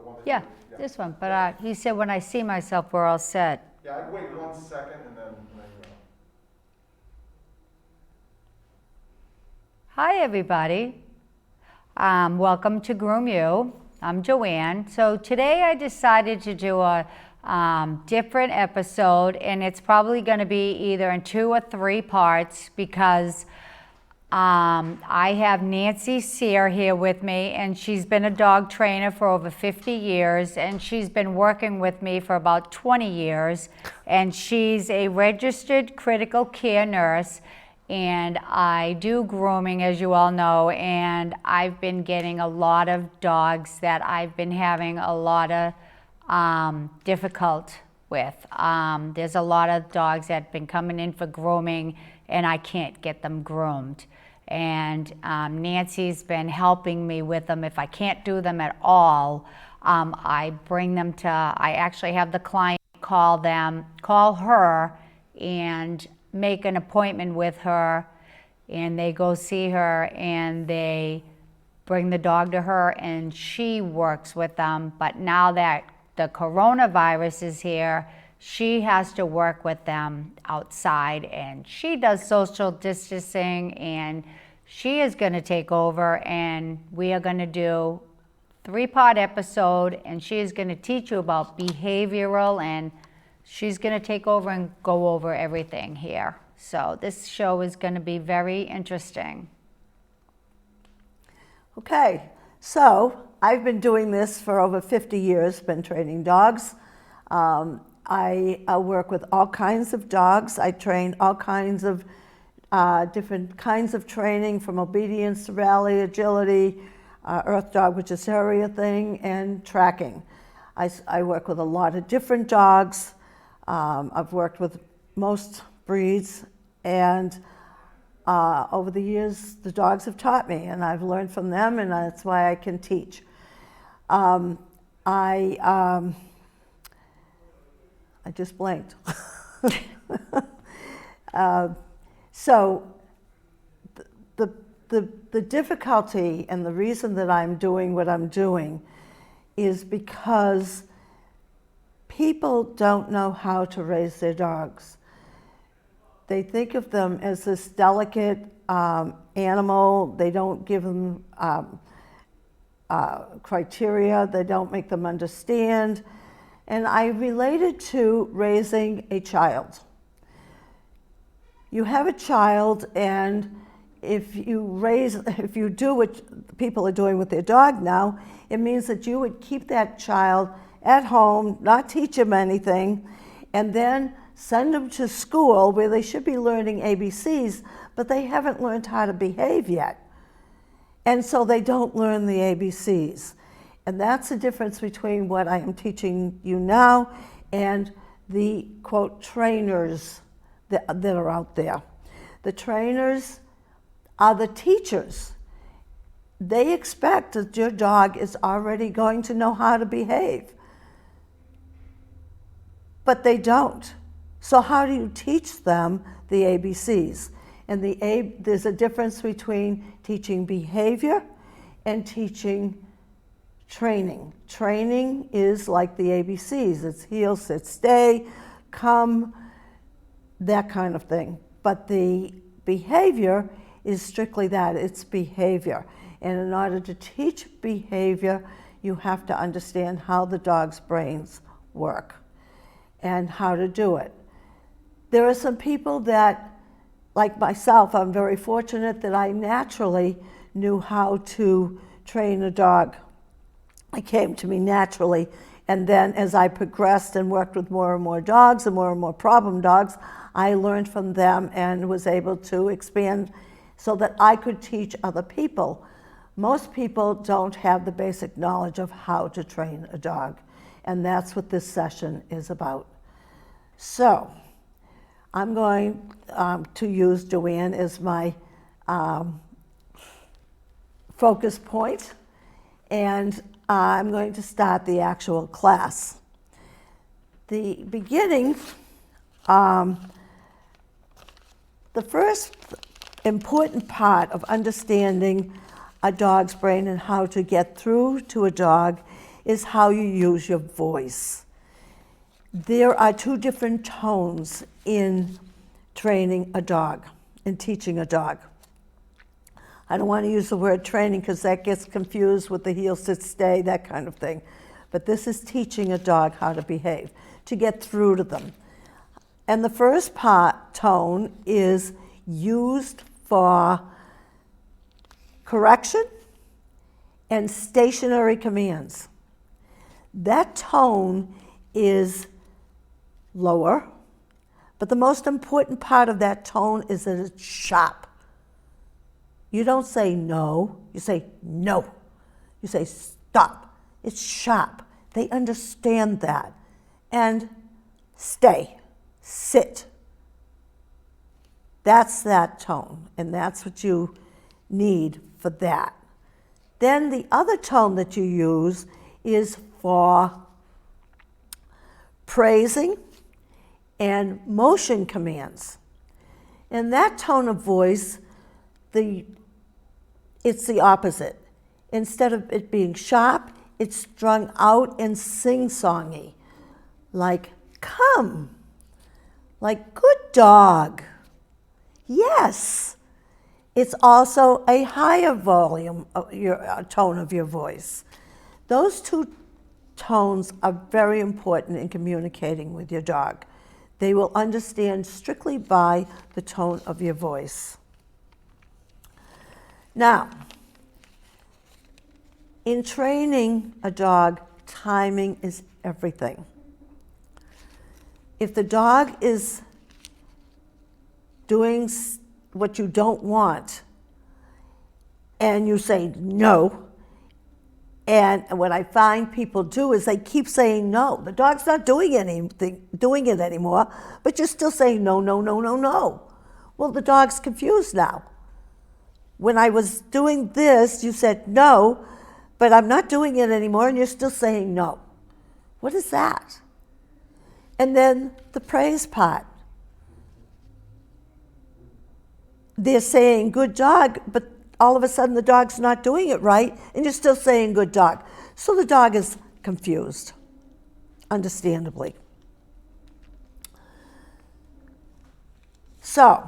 The one that Yeah, yeah. this one, but he said when I see myself, we're all set. Yeah, I'd wait 1 second and then go. Hi, everybody. Welcome to Groom You. I'm Joann. So today I decided to do a different episode, and it's probably going to be either in 2 or 3 parts because I have Nancy Sear here with me, and she's been a dog trainer for over 50 years, and she's been working with me for about 20 years, and she's a registered critical care nurse, and I do grooming, as you all know, and I've been getting a lot of dogs that I've been having a lot of difficult with. There's a lot of dogs that have been coming in for grooming, and I can't get them groomed. And Nancy's been helping me with them. If I can't do them at all, I bring them to, I actually have the client call her and make an appointment with her, and they go see her and they bring the dog to her and she works with them. But now that the coronavirus is here, she has to work with them outside, and she does social distancing, and she is going to take over, and we are going to do 3-part episode, and she is going to teach you about behavioral, and she's going to take over and go over everything here. So this show is going to be very interesting. Okay, so I've been doing this for over 50 years, been training dogs. I work with all kinds of dogs. I train all kinds of different kinds of training, from obedience to rally, agility, earth dog, which is terrier thing, and tracking. I work with a lot of different dogs. I've worked with most breeds, and over the years, the dogs have taught me, and I've learned from them, and that's why I can teach. I just blanked. So the difficulty and the reason that I'm doing what I'm doing is because people don't know how to raise their dogs. They think of them as this delicate animal. They don't give them criteria. They don't make them understand. And I relate it to raising a child. You have a child, and if you do what people are doing with their dog now, it means that you would keep that child at home, not teach them anything, and then send them to school where they should be learning ABCs, but they haven't learned how to behave yet. And so they don't learn the ABCs. And that's the difference between what I am teaching you now and the, quote, trainers that are out there. The trainers are the teachers. They expect that your dog is already going to know how to behave. But they don't. So how do you teach them the ABCs? And there's a difference between teaching behavior and teaching training. Training is like the ABCs. It's heel, sit, stay, come, that kind of thing. But the behavior is strictly that. It's behavior. And in order to teach behavior, you have to understand how the dog's brains work and how to do it. There are some people that, like myself, I'm very fortunate that I naturally knew how to train a dog. It came to me naturally. And then as I progressed and worked with more and more dogs and more problem dogs, I learned from them and was able to expand so that I could teach other people. Most people don't have the basic knowledge of how to train a dog, and that's what this session is about. So I'm going to use Joann as my focus point, and I'm going to start the actual class. The beginning, the first important part of understanding a dog's brain and how to get through to a dog is how you use your voice. There are two different tones in training a dog, in teaching a dog. I don't want to use the word training because that gets confused with the heel, sit, stay, that kind of thing. But this is teaching a dog how to behave, to get through to them. And the first tone is used for correction and stationary commands. That tone is lower, but the most important part of that tone is that it's sharp. You don't say no, you say no. You say stop. It's sharp. They understand that. And stay, sit. That's that tone, and that's what you need for that. Then the other tone that you use is for praising and motion commands. In that tone of voice, it's the opposite. Instead of it being sharp, it's strung out and sing-songy, like come, like good dog, yes. It's also a higher volume of your tone of your voice. Those two tones are very important in communicating with your dog. They will understand strictly by the tone of your voice. Now, in training a dog, timing is everything. If the dog is doing what you don't want, and you say no, and what I find people do is they keep saying no. The dog's not doing it anymore, but you're still saying no, no, no, no, no. Well, the dog's confused now. When I was doing this, you said no, but I'm not doing it anymore, and you're still saying no. What is that? And then the praise part. They're saying good dog, but all of a sudden the dog's not doing it right, and you're still saying good dog. So the dog is confused, understandably. So,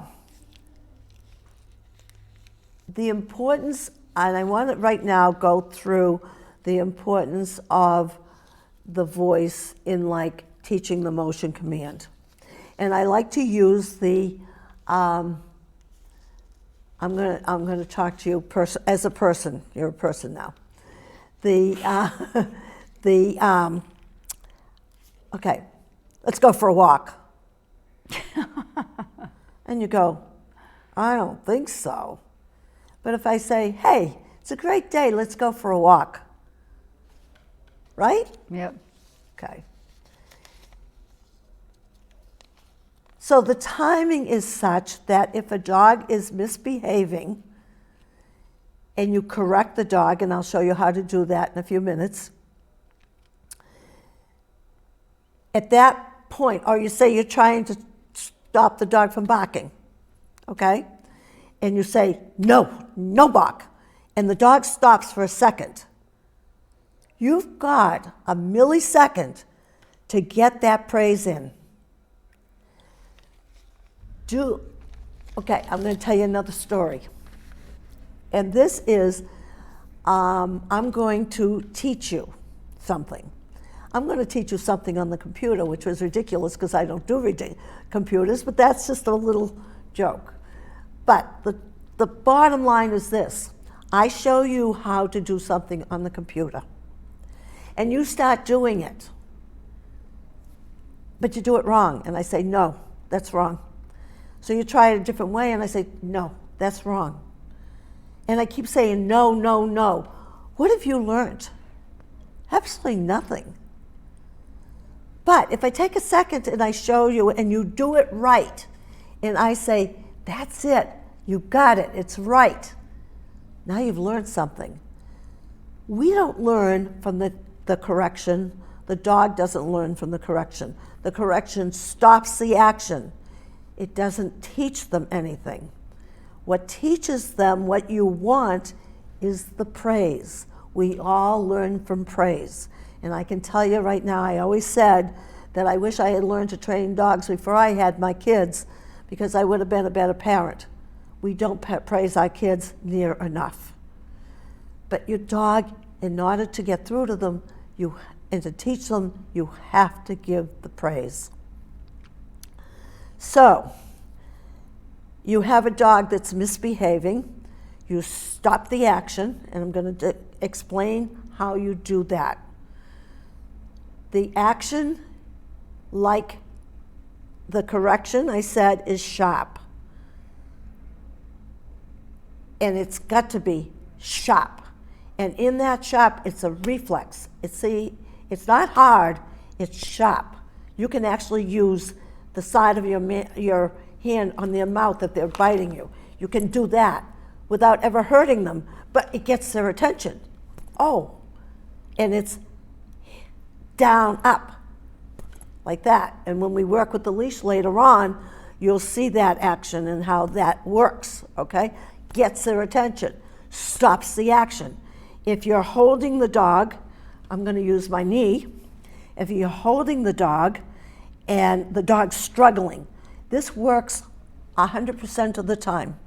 the importance, and I want to right now go through the importance of the voice in like teaching the motion command. And I like to use the, I'm going to talk to you as a person. You're a person now. Okay, let's go for a walk. And you go, I don't think so. But if I say, hey, it's a great day, let's go for a walk. Right? Yep. Okay. So the timing is such that if a dog is misbehaving and you correct the dog, and I'll show you how to do that in a few minutes, at that point, or you say you're trying to stop the dog from barking, okay? And you say, no, no bark, and the dog stops for a second. You've got a millisecond to get that praise in. Okay, I'm going to tell you another story. And this is, I'm going to teach you something. I'm going to teach you something on the computer, which was ridiculous because I don't do computers, but that's just a little joke. But the bottom line is this. I show you how to do something on the computer. And you start doing it. But you do it wrong. And I say, no, that's wrong. So you try it a different way, and I say, no, that's wrong. And I keep saying, no, no, no. What have you learned? Absolutely nothing. But if I take a second and I show you and you do it right, and I say, that's it, you got it, it's right. Now you've learned something. We don't learn from the correction. The dog doesn't learn from the correction. The correction stops the action. It doesn't teach them anything. What teaches them what you want is the praise. We all learn from praise. And I can tell you right now, I always said that I wish I had learned to train dogs before I had my kids, because I would have been a better parent. We don't praise our kids near enough. But your dog, in order to get through to them and to teach them, you have to give the praise. So, you have a dog that's misbehaving. You stop the action, and I'm going to explain how you do that. The action, like the correction I said, is sharp. And it's got to be sharp. And in that sharp, it's a reflex. It's not hard, it's sharp. You can actually use the side of your hand on their mouth if they're biting you. You can do that without ever hurting them, but it gets their attention. Oh, and it's down, up, like that. And when we work with the leash later on, you'll see that action and how that works, okay? Gets their attention, stops the action. If you're holding the dog, I'm going to use my knee. If you're holding the dog and the dog's struggling, this works 100% of the time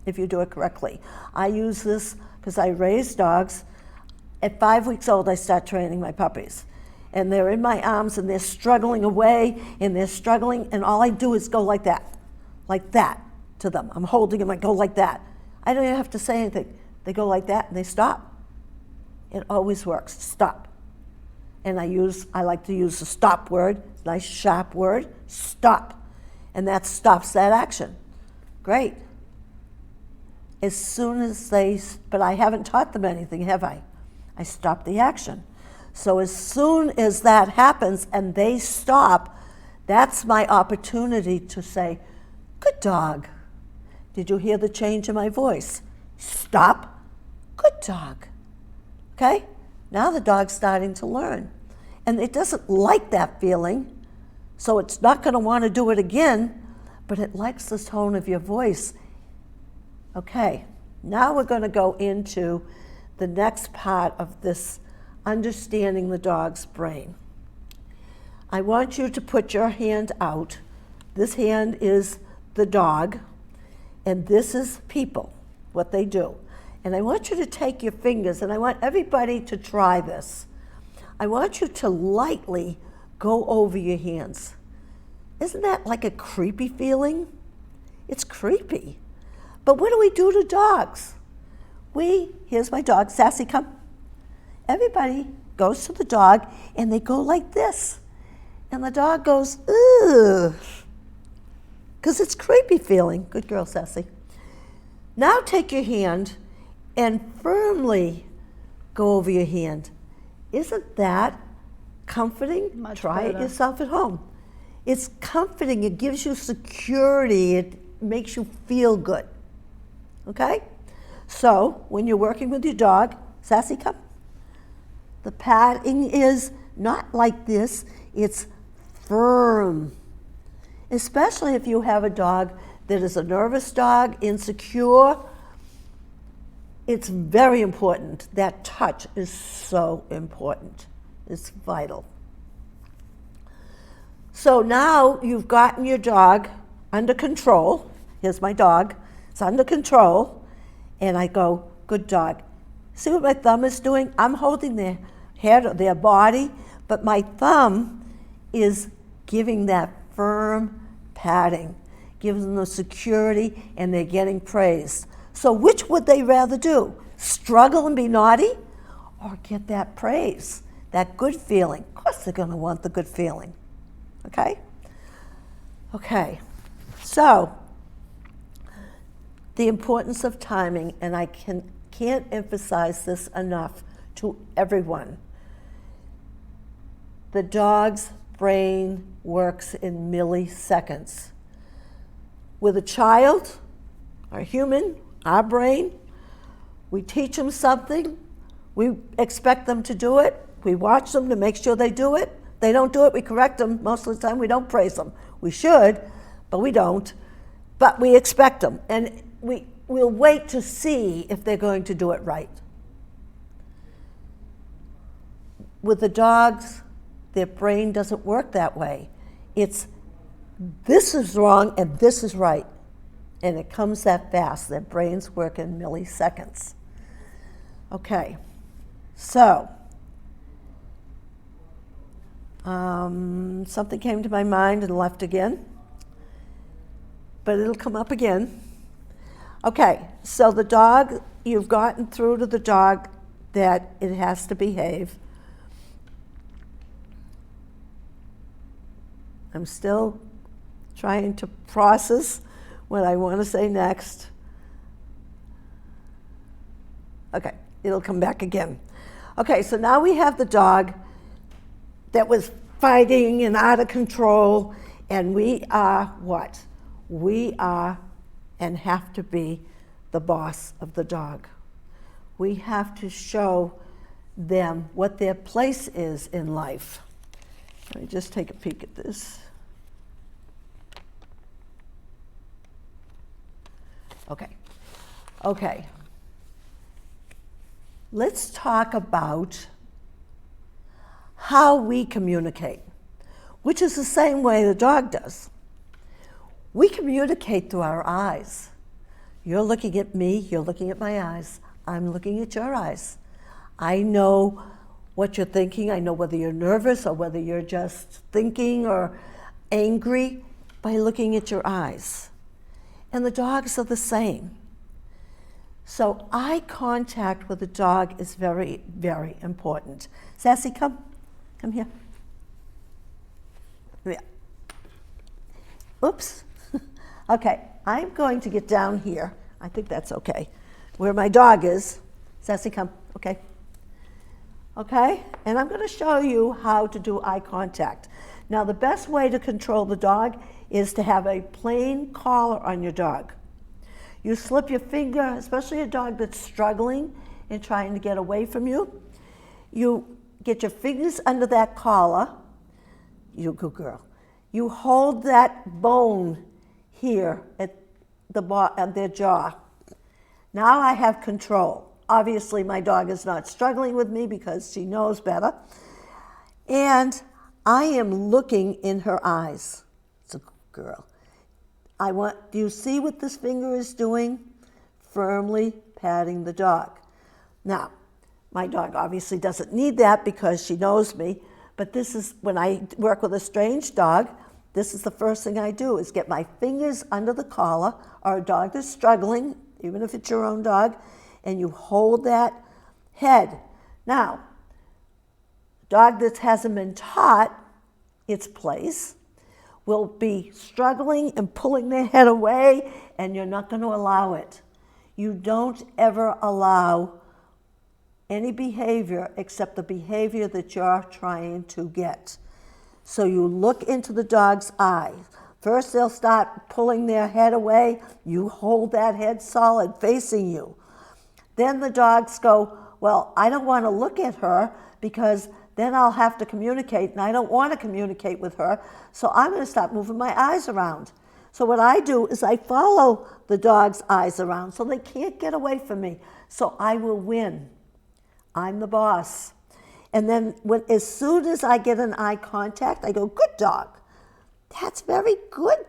if you do it correctly. I use this because I raise dogs. At 5 weeks old, I start training my puppies. And they're in my arms and they're struggling away and they're struggling, and all I do is go like that to them. I'm holding them, I go like that. I don't even have to say anything. They go like that and they stop. It always works, stop. And I like to use the stop word, nice sharp word, stop. And that stops that action. Great. As soon as but I haven't taught them anything, have I? I stop the action. So as soon as that happens and they stop, that's my opportunity to say, good dog. Did you hear the change in my voice? Stop. Good dog. Okay? Now the dog's starting to learn. And it doesn't like that feeling, so it's not going to want to do it again, but it likes the tone of your voice. Okay, now we're going to go into the next part of this understanding the dog's brain. I want you to put your hand out. This hand is the dog, and this is people, what they do. And I want you to take your fingers, and I want everybody to try this. I want you to lightly go over your hands. Isn't that like a creepy feeling? It's creepy. But what do we do to dogs? Here's my dog, Sassy, come. Everybody goes to the dog and they go like this. And the dog goes, ugh, because it's creepy feeling. Good girl, Sassy. Now take your hand and firmly go over your hand. Isn't that comforting? Much Try better. it yourself at home. It's comforting. It gives you security. It makes you feel good. Okay? So, when you're working with your dog, Sassy, come. The patting is not like this. It's firm. Especially if you have a dog that is a nervous dog, insecure. It's very important. That touch is so important. It's vital. So now you've gotten your dog under control. Here's my dog. It's under control. And I go, good dog. See what my thumb is doing? I'm holding their head, their body, but my thumb is giving that firm patting, gives them the security, and they're getting praise. So which would they rather do? Struggle and be naughty, or get that praise, that good feeling? Of course they're going to want the good feeling. Okay? Okay. So, the importance of timing, and I can't emphasize this enough to everyone. The dog's brain works in milliseconds. With a child, or human, our brain, we teach them something, we expect them to do it, we watch them to make sure they do it. They don't do it, we correct them. Most of the time we don't praise them. We should, but we don't. But we expect them, and we'll wait to see if they're going to do it right. with the dogs, their brain doesn't work that way. It's this is wrong and this is right. And it comes that fast. Their brains work in milliseconds. Okay, so something came to my mind and left again, but it'll come up again. Okay, so the dog, you've gotten through to the dog that it has to behave. I'm still trying to process what I want to say next. Okay, it'll come back again. Okay, so now we have the dog that was fighting and out of control, and we are what? We are and have to be the boss of the dog. We have to show them what their place is in life. Let me just take a peek at this. Okay. Let's talk about how we communicate, which is the same way the dog does. We communicate through our eyes. You're looking at me, you're looking at my eyes, I'm looking at your eyes. I know what you're thinking, I know whether you're nervous or whether you're just thinking or angry by looking at your eyes. And the dogs are the same. So eye contact with a dog is very, very important. Sassy, come here. Yeah. Oops. Okay, I'm going to get down here. I think that's okay. Where my dog is. Sassy, come. Okay. Okay, and I'm going to show you how to do eye contact. Now, the best way to control the dog is to have a plain collar on your dog. You slip your finger, especially a dog that's struggling and trying to get away from you. You get your fingers under that collar. You're a good girl. You hold that bone here at their jaw. Now I have control. Obviously, my dog is not struggling with me because she knows better. And I am looking in her eyes. It's a good girl. Do you see what this finger is doing? Firmly patting the dog. Now, my dog obviously doesn't need that because she knows me, but this is, when I work with a strange dog, this is the first thing I do, is get my fingers under the collar, or a dog that's struggling, even if it's your own dog, and you hold that head. Now, a dog that hasn't been taught its place will be struggling and pulling their head away, and you're not going to allow it. You don't ever allow any behavior except the behavior that you're trying to get. So you look into the dog's eyes. First, they'll start pulling their head away. You hold that head solid, facing you. Then the dogs go, well, I don't want to look at her because then I'll have to communicate, and I don't want to communicate with her, so I'm going to start moving my eyes around. So what I do is I follow the dog's eyes around so they can't get away from me. So I will win. I'm the boss. And then as soon as I get an eye contact, I go, good dog. That's very good.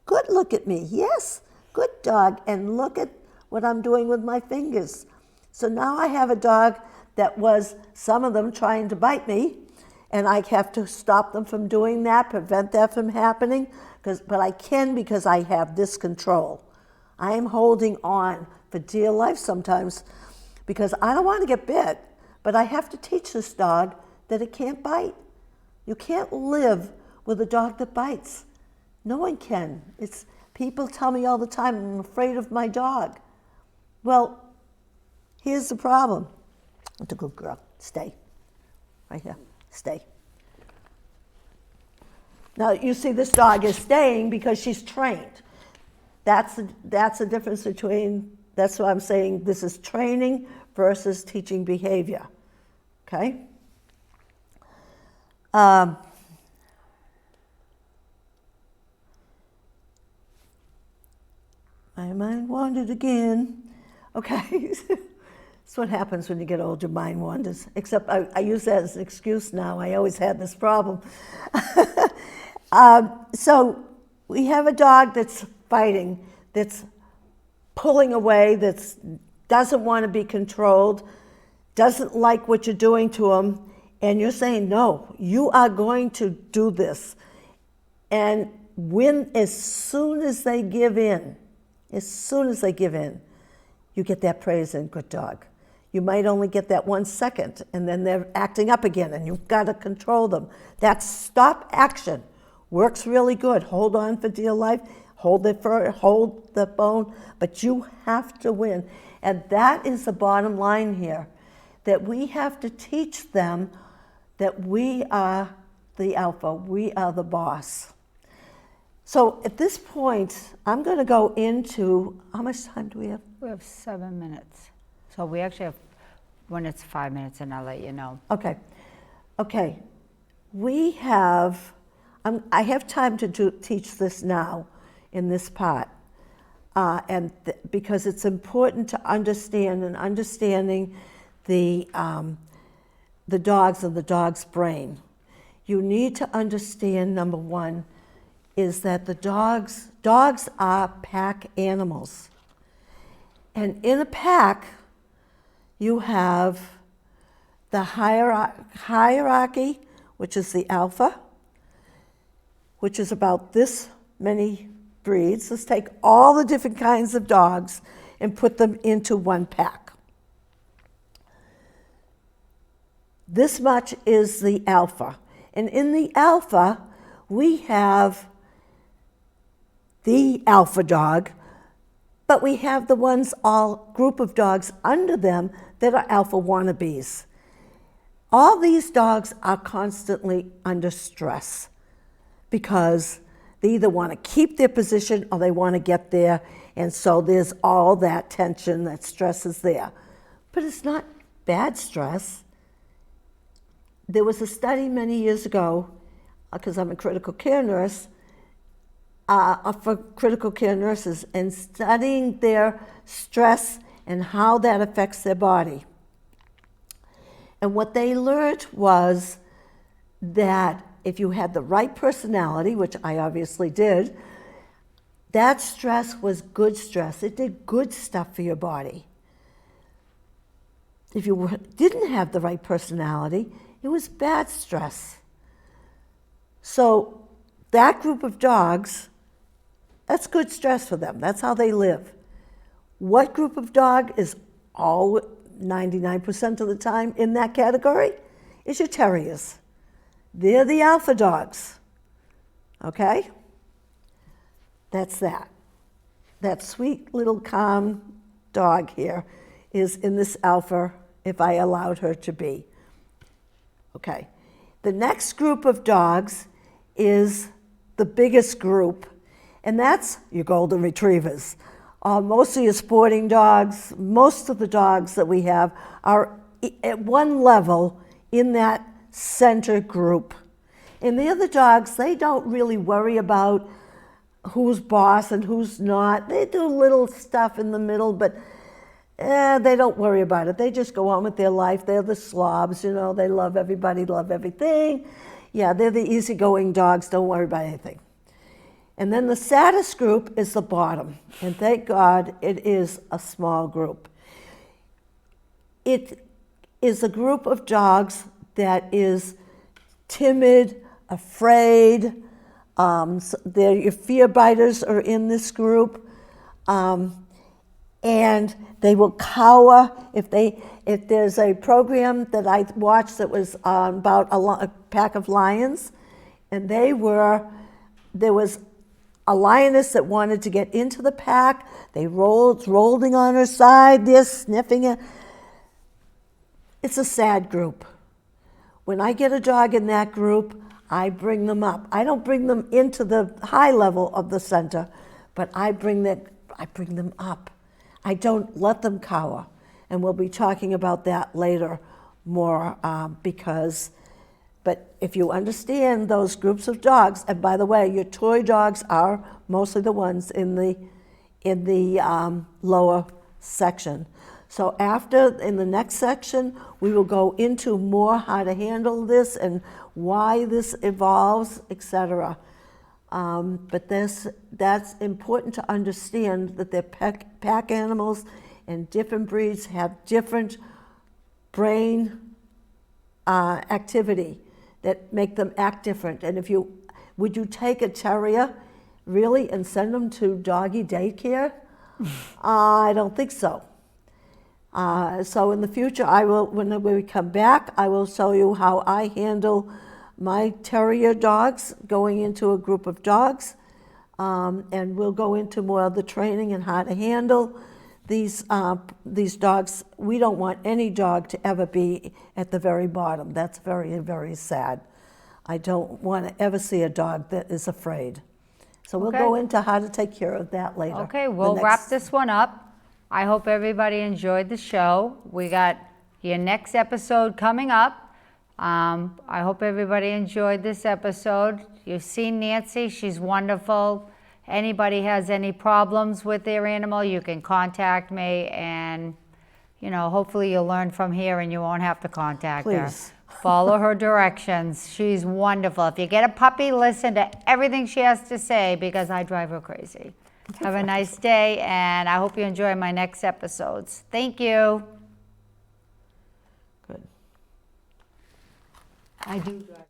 Good, look at me. Yes, good dog. And look at what I'm doing with my fingers. So now I have a dog that was, some of them trying to bite me, and I have to stop them from doing that, prevent that from happening, but I can because I have this control. I am holding on for dear life sometimes because I don't want to get bit, but I have to teach this dog that it can't bite. You can't live with a dog that bites. No one can. People tell me all the time, I'm afraid of my dog. Well, here's the problem. That's a good girl. Stay. Right here. Stay. Now, you see this dog is staying because she's trained. That's the difference between, that's why I'm saying this is training versus teaching behavior. Okay? My mind wandered again. Okay. That's what happens when you get old, your mind wanders. Except I use that as an excuse now. I always had this problem. So we have a dog that's fighting, that's pulling away, that doesn't want to be controlled, doesn't like what you're doing to him, and you're saying, no, you are going to do this. And when, as soon as they give in, you get that praise and good dog. You might only get that 1 second, and then they're acting up again, and you've got to control them. That stop action works really good. Hold on for dear life, hold it for, hold the bone, but you have to win. And that is the bottom line here, that we have to teach them that we are the alpha, we are the boss. So at this point, I'm going to go into, how much time do we have? We have 7 minutes. So we actually have, when it's 5 minutes, and I'll let you know. Okay. We have, I have time to teach this now in this part. Because it's important to understand, and understanding the dogs and the dog's brain. You need to understand, number one, is that the dogs are pack animals. And in a pack, you have the hierarchy, which is the alpha, which is about this many breeds. Let's take all the different kinds of dogs and put them into one pack. This much is the alpha. And in the alpha, we have the alpha dog, but we have the ones, all group of dogs under them that are alpha wannabes. All these dogs are constantly under stress because they either want to keep their position or they want to get there, and so there's all that tension, that stress is there. But it's not bad stress. There was a study many years ago, because I'm a critical care nurse, for critical care nurses, and studying their stress and how that affects their body. And what they learned was that if you had the right personality, which I obviously did, that stress was good stress. It did good stuff for your body. If you didn't have the right personality, it was bad stress. So that group of dogs, that's good stress for them. That's how they live. What group of dog is all 99% of the time in that category? Is your terriers. They're the alpha dogs. Okay? That's that. That sweet little calm dog here is in this alpha if I allowed her to be. Okay. The next group of dogs is the biggest group, and that's your golden retrievers. Most of your sporting dogs, most of the dogs that we have are at one level in that center group. And the other dogs, they don't really worry about who's boss and who's not. They do little stuff in the middle, but they don't worry about it. They just go on with their life. They're the slobs, you know, they love everybody, love everything. Yeah, they're the easygoing dogs, don't worry about anything. And then the saddest group is the bottom. And thank God it is a small group. It is a group of dogs that is timid, afraid. Your fear biters are in this group. And they will cower if there's a program that I watched that was about a pack of lions, and there was a lioness that wanted to get into the pack. They rolling on her side, they're sniffing it. It's a sad group. When I get a dog in that group, I bring them up. I don't bring them into the high level of the center, but I bring them up. I don't let them cower. And we'll be talking about that later more but if you understand those groups of dogs, and by the way, your toy dogs are mostly the ones in the lower section. So after, in the next section, we will go into more how to handle this and why this evolves, etc. But that's important to understand that they're pack animals, and different breeds have different brain activity that make them act different. And would you take a terrier really and send them to doggy daycare? I don't think so. So in the future, when we come back, I will show you how I handle my terrier dogs going into a group of dogs. And we'll go into more of the training and how to handle these dogs. We don't want any dog to ever be at the very bottom. That's very, very sad. I don't want to ever see a dog that is afraid. So we'll go into how to take care of that later. Okay, we'll wrap this one up. I hope everybody enjoyed the show. We got your next episode coming up. I hope everybody enjoyed this episode. You've seen Nancy, she's wonderful. Anybody has any problems with their animal, you can contact me, and hopefully you'll learn from here and you won't have to contact her. Follow her directions. She's wonderful. If you get a puppy, listen to everything she has to say, because I drive her crazy. Have a nice day, and I hope you enjoy my next episodes. Thank you. Good. I do drive.